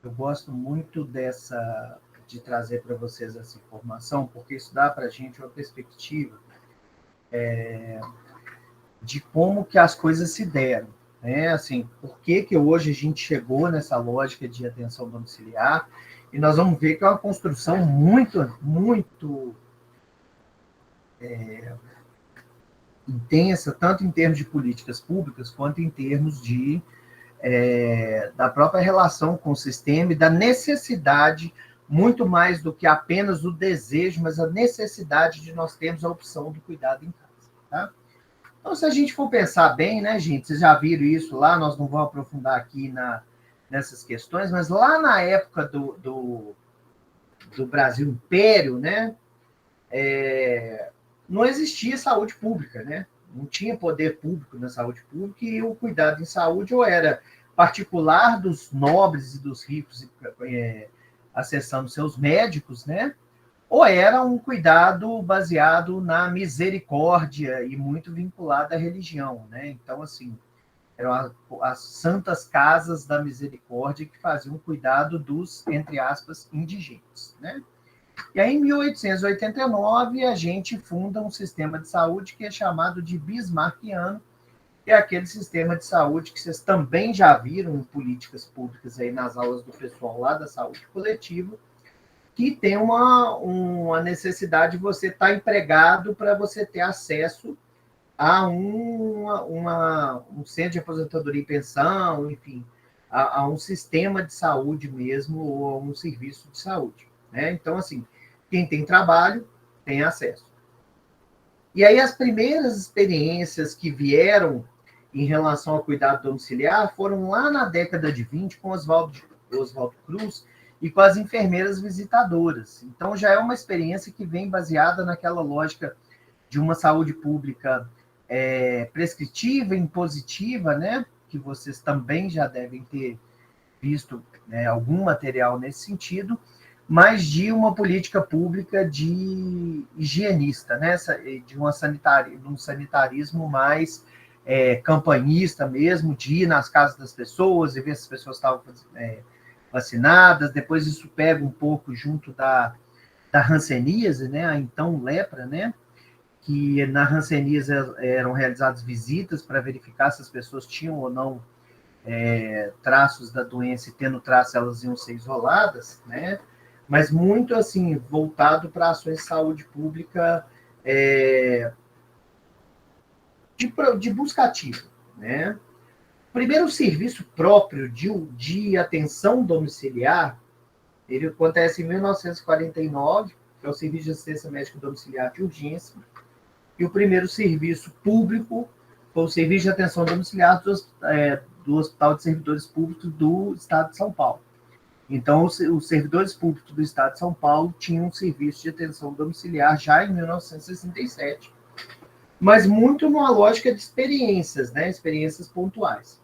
Eu gosto muito de trazer para vocês essa informação, porque isso dá para a gente uma perspectiva de como que as coisas se deram. Né? Assim, por que hoje a gente chegou nessa lógica de atenção domiciliar, e nós vamos ver que é uma construção muito intensa, tanto em termos de políticas públicas, quanto em termos da própria relação com o sistema e da necessidade, muito mais do que apenas o desejo, mas a necessidade de nós termos a opção do cuidado em casa. Tá? Então, se a gente for pensar bem, né, gente, vocês já viram isso lá, nós não vamos aprofundar aqui nessas questões, mas lá na época do Brasil Império, né, não existia saúde pública, né? Não tinha poder público na saúde pública e o cuidado em saúde ou era particular dos nobres e dos ricos acessando seus médicos, né? Ou era um cuidado baseado na misericórdia e muito vinculado à religião, né? Então, assim, eram as santas casas da misericórdia que faziam o cuidado dos, entre aspas, indigentes, né? E aí, em 1889, a gente funda um sistema de saúde que é chamado de bismarckiano, que é aquele sistema de saúde que vocês também já viram em políticas públicas aí nas aulas do pessoal lá da saúde coletiva, que tem uma necessidade de você estar empregado para você ter acesso a um centro de aposentadoria e pensão, enfim, a um sistema de saúde mesmo, ou a um serviço de saúde. Né? Então, assim, quem tem trabalho tem acesso. E aí as primeiras experiências que vieram em relação ao cuidado domiciliar foram lá na década de 20 com Oswaldo Cruz e com as enfermeiras visitadoras. Então já é uma experiência que vem baseada naquela lógica de uma saúde pública prescritiva, impositiva, né? Que vocês também já devem ter visto, né, algum material nesse sentido, mas de uma política pública de higienista, né? De um sanitarismo mais campanhista mesmo, de ir nas casas das pessoas e ver se as pessoas estavam vacinadas. Depois isso pega um pouco junto da hanseníase, né? A então lepra, né? Que na hanseníase eram realizadas visitas para verificar se as pessoas tinham ou não traços da doença, e tendo traços elas iam ser isoladas, né? Mas muito assim voltado para ações de saúde pública de busca ativa, né? Primeiro, o serviço próprio de atenção domiciliar, ele acontece em 1949, que é o Serviço de Assistência Médica Domiciliar de Urgência, e o primeiro serviço público foi o Serviço de Atenção Domiciliar do Hospital de Servidores Públicos do Estado de São Paulo. Então, os servidores públicos do Estado de São Paulo tinham um serviço de atenção domiciliar já em 1967, mas muito numa lógica de experiências, né? Experiências pontuais.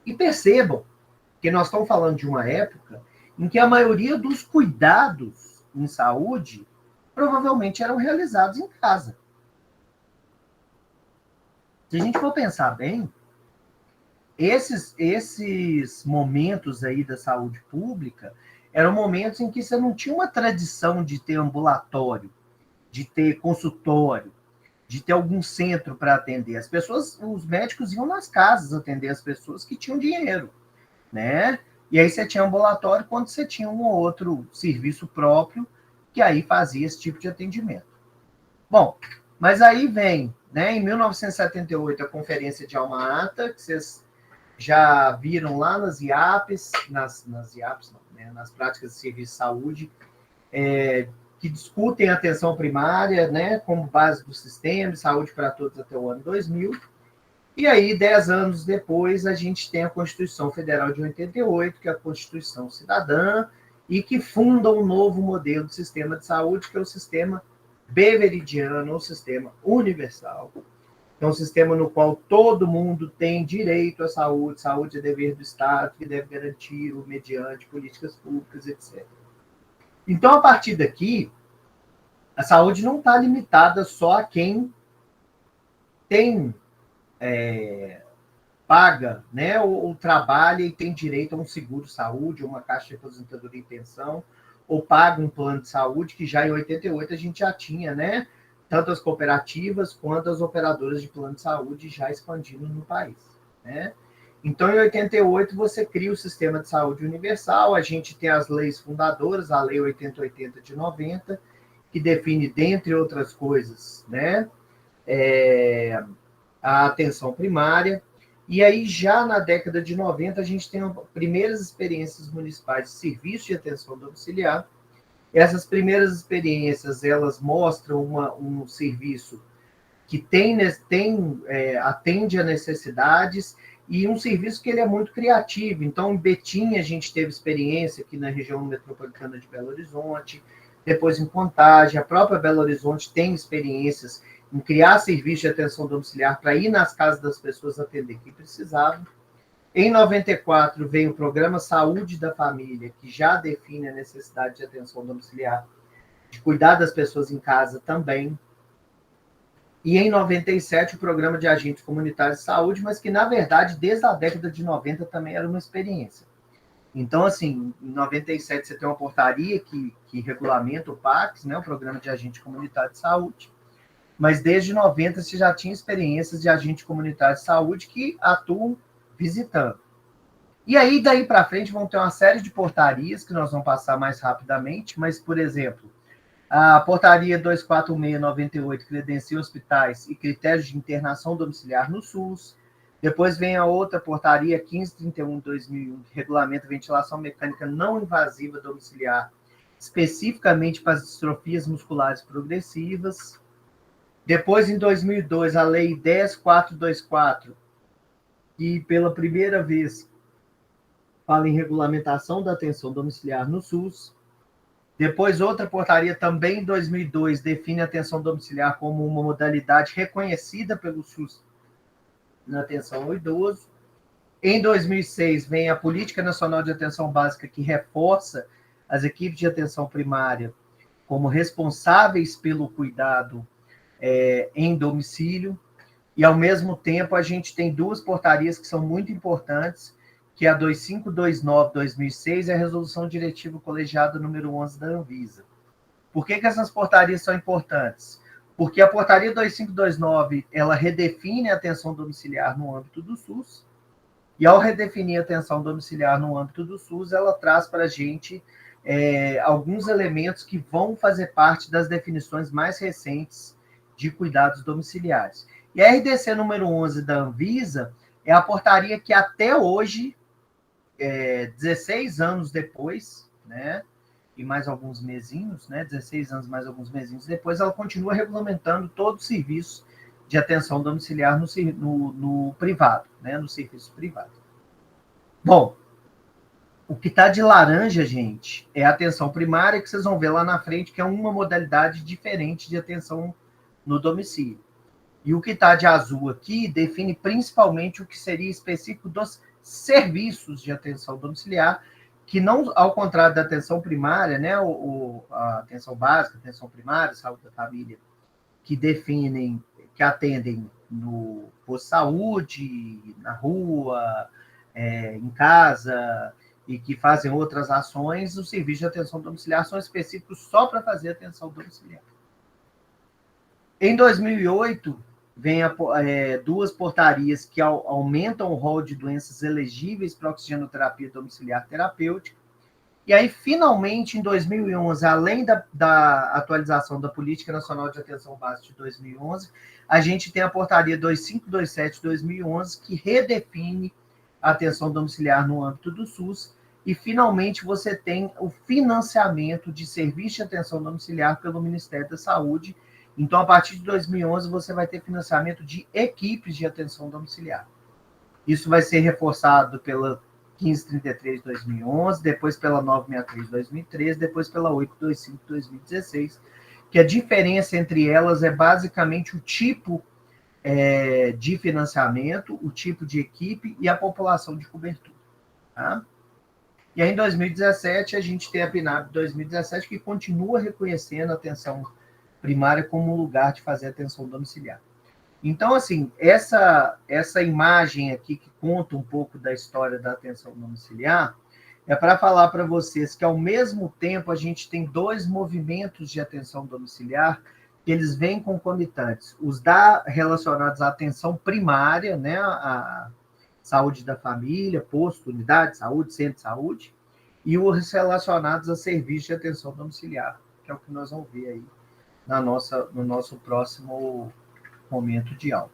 E percebam que nós estamos falando de uma época em que a maioria dos cuidados em saúde provavelmente eram realizados em casa. Se a gente for pensar bem, esses momentos aí da saúde pública eram momentos em que você não tinha uma tradição de ter ambulatório, de ter consultório, de ter algum centro para atender. As pessoas, os médicos iam nas casas atender as pessoas que tinham dinheiro, né? E aí você tinha ambulatório quando você tinha um ou outro serviço próprio que aí fazia esse tipo de atendimento. Bom, mas aí vem, né, em 1978, a Conferência de Alma-Ata, que vocês já viram lá nas IAPs, nas IAPs não, né, nas práticas de serviço de saúde, que discutem a atenção primária, né, como base do sistema de saúde para todos até o ano 2000. E aí, 10 anos depois, a gente tem a Constituição Federal de 88, que é a Constituição Cidadã, e que funda um novo modelo de sistema de saúde, que é o sistema beveridiano, ou sistema universal. É um sistema no qual todo mundo tem direito à saúde, saúde é dever do Estado, que deve garantir mediante políticas públicas, etc. Então, a partir daqui, a saúde não está limitada só a quem tem paga, né, ou trabalha e tem direito a um seguro-saúde, uma caixa de aposentadoria e pensão, ou paga um plano de saúde, que já em 88 a gente já tinha, né, tanto as cooperativas quanto as operadoras de plano de saúde já expandindo no país, né. Então, em 88, você cria o Sistema de Saúde Universal, a gente tem as leis fundadoras, a Lei 8080 de 90, que define, dentre outras coisas, né, a atenção primária. E aí, já na década de 90, a gente tem primeiras experiências municipais de serviço de atenção domiciliar. Essas primeiras experiências, elas mostram um serviço que atende a necessidades e um serviço que ele é muito criativo. Então, em Betim, a gente teve experiência aqui na região metropolitana de Belo Horizonte, depois em Contagem, a própria Belo Horizonte tem experiências em criar serviço de atenção domiciliar para ir nas casas das pessoas atender quem precisava. Em 94, veio o Programa Saúde da Família, que já define a necessidade de atenção domiciliar, de cuidar das pessoas em casa também. E em 97, o Programa de Agentes Comunitários de Saúde, mas que, na verdade, desde a década de 90 também era uma experiência. Então, assim, em 97 você tem uma portaria que regulamenta o PACS, né, o Programa de Agente Comunitário de Saúde, mas desde 90 você já tinha experiências de agente comunitário de saúde que atuam visitando. E aí, daí para frente, vão ter uma série de portarias que nós vamos passar mais rapidamente, mas, por exemplo, a portaria 246/98 credencia hospitais e critérios de internação domiciliar no SUS. Depois vem a outra portaria 1531/2001, que regulamenta a ventilação mecânica não invasiva domiciliar, especificamente para as distrofias musculares progressivas. Depois, em 2002, a Lei 10.424, que pela primeira vez fala em regulamentação da atenção domiciliar no SUS. Depois, outra portaria, também em 2002, define a atenção domiciliar como uma modalidade reconhecida pelo SUS na atenção ao idoso. Em 2006, vem a Política Nacional de Atenção Básica, que reforça as equipes de atenção primária como responsáveis pelo cuidado em domicílio, e, ao mesmo tempo, a gente tem duas portarias que são muito importantes, que é a 2529/2006 e a Resolução Diretiva Colegiada número 11 da Anvisa. Por que essas portarias são importantes? Porque a portaria 2529, ela redefine a atenção domiciliar no âmbito do SUS, e ao redefinir a atenção domiciliar no âmbito do SUS, ela traz para a gente alguns elementos que vão fazer parte das definições mais recentes de cuidados domiciliares. E a RDC número 11 da Anvisa é a portaria que até hoje, 16 anos depois, né, e mais alguns mesinhos, né, 16 anos mais alguns mesinhos depois, ela continua regulamentando todo o serviço de atenção domiciliar no privado, né, no serviço privado. Bom, o que está de laranja, gente, é a atenção primária, que vocês vão ver lá na frente, que é uma modalidade diferente de atenção no domicílio. E o que está de azul aqui define principalmente o que seria específico dos serviços de atenção domiciliar, que não, ao contrário da atenção primária, né, a atenção básica, atenção primária, saúde da família, que definem, que atendem no posto de saúde, na rua, em casa, e que fazem outras ações, os serviços de atenção domiciliar são específicos só para fazer atenção domiciliar. Em 2008, vem duas portarias que aumentam o rol de doenças elegíveis para oxigenoterapia domiciliar terapêutica. E aí, finalmente, em 2011, além da atualização da Política Nacional de Atenção Básica de 2011, a gente tem a portaria 2527 de 2011, que redefine a atenção domiciliar no âmbito do SUS, e finalmente você tem o financiamento de serviço de atenção domiciliar pelo Ministério da Saúde. Então, a partir de 2011, você vai ter financiamento de equipes de atenção domiciliar. Isso vai ser reforçado pela 1533 de 2011, depois pela 963 de 2013, depois pela 825 de 2016, que a diferença entre elas é basicamente o tipo de financiamento, o tipo de equipe e a população de cobertura. Tá? E aí, em 2017, a gente tem a PNAB 2017, que continua reconhecendo a atenção primária como um lugar de fazer atenção domiciliar. Então, assim, essa imagem aqui que conta um pouco da história da atenção domiciliar é para falar para vocês que, ao mesmo tempo, a gente tem dois movimentos de atenção domiciliar que eles vêm concomitantes. Os relacionados à atenção primária, né, a saúde da família, posto, unidade de saúde, centro de saúde, e os relacionados a serviços de atenção domiciliar, que é o que nós vamos ver aí no nosso próximo momento de aula.